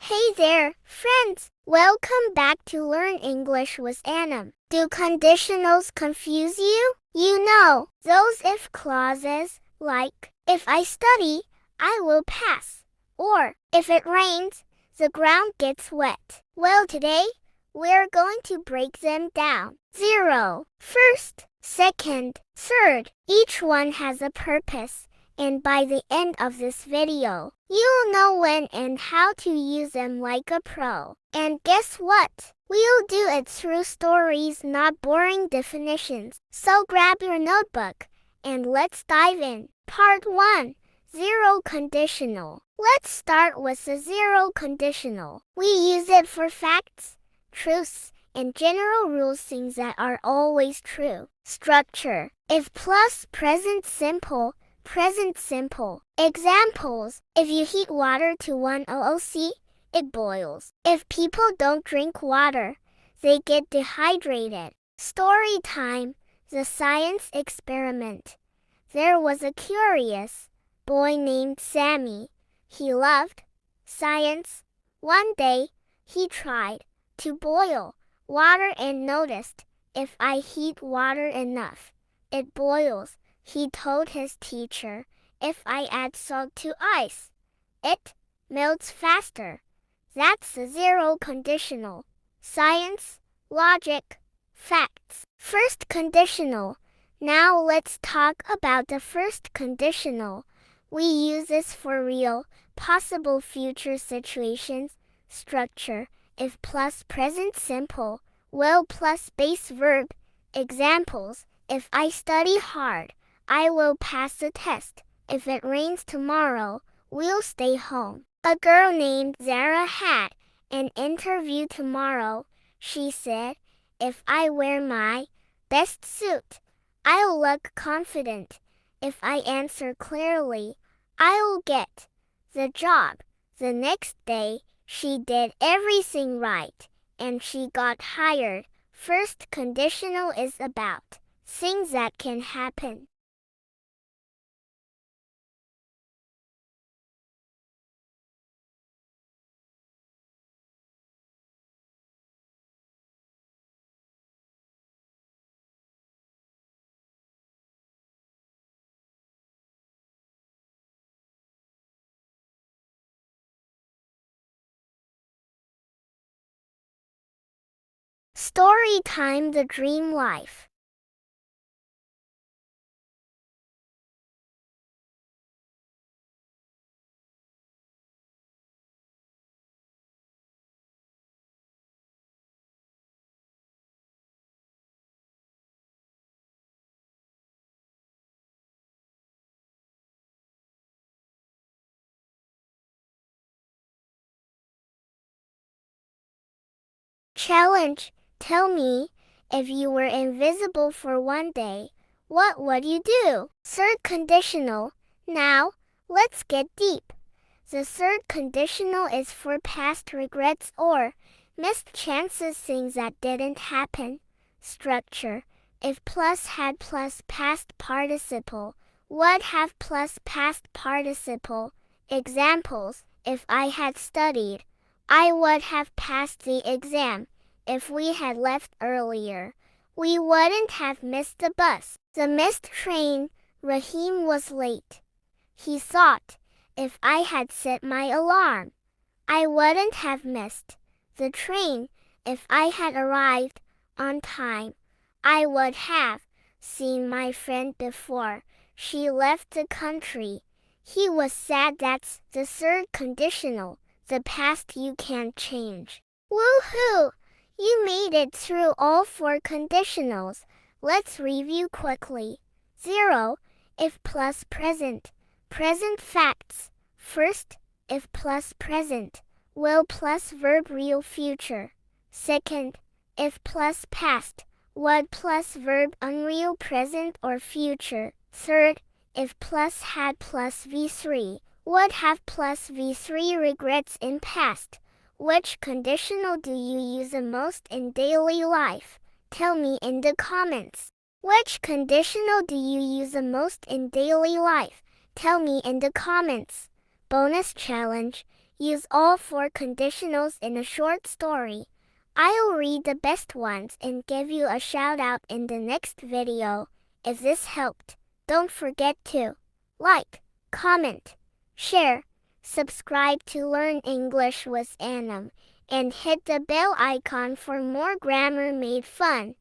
Hey there, friends! Welcome back to Learn English with Anam. Do conditionals confuse you? You know, those if clauses, like, if I study, I will pass. Or, if it rains, the ground gets wet. Well, today, we're going to break them down. 0, first, second, third. Each one has a purpose. And by the end of this video, you'll know when and how to use them like a pro. And guess what? We'll do it through stories, not boring definitions. So grab your notebook, and let's dive in. Part 1. Zero conditional. Let's start with the zero conditional. We use it for facts, truths, and general rules, things that are always true. Structure. If plus present simple, present simple. Examples. If you heat water to 100°C, it boils. If people don't drink water, they get dehydrated. Story time. The science experiment. There was a curious boy named Sammy. He loved science. One day, he tried to boil water and noticed, if I heat water enough, it boils. He told his teacher, if I add salt to ice, it melts faster. That's the zero conditional. Science, logic, facts. First conditional. Now let's talk about the first conditional. We use this for real, possible future situations. Structure. If plus present simple, will plus base verb. Examples. If I study hard, I will pass the test. If it rains tomorrow, we'll stay home. A girl named Zara had an interview tomorrow. She said, if I wear my best suit, I'll look confident. If I answer clearly, I'll get the job. The next day, she did everything right, and she got hired. First conditional is about things that can happen. Story time. The dream life. Challenge. Tell me, if you were invisible for one day, what would you do? Third conditional. Now, let's get deep. The third conditional is for past regrets or missed chances, things that didn't happen. Structure. If plus had plus past participle, would have plus past participle. Examples. If I had studied, I would have passed the exam. If we had left earlier, we wouldn't have missed the bus. The missed train. Rahim was late. He thought, if I had set my alarm, I wouldn't have missed the train. If I had arrived on time, I would have seen my friend before she left the country. He was sad. That's the third conditional. The past you can't change. Woohoo! You made it through all four conditionals. Let's review quickly. 0. If plus present. Present facts. First, if plus present. Will plus verb real future. Second, if plus past. Would plus verb unreal present or future. Third, if plus had plus V3. Would have plus V3 regrets in past. Which conditional do you use the most in daily life? Tell me in the comments. Which conditional do you use the most in daily life? Tell me in the comments. Bonus challenge. Use all 4 conditionals in a short story. I'll read the best ones and give you a shout out in the next video. If this helped, don't forget to like, comment, share, subscribe to Learn English with Anam, and hit the bell icon for more grammar made fun.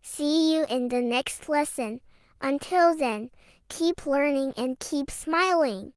See you in the next lesson. Until then, keep learning and keep smiling.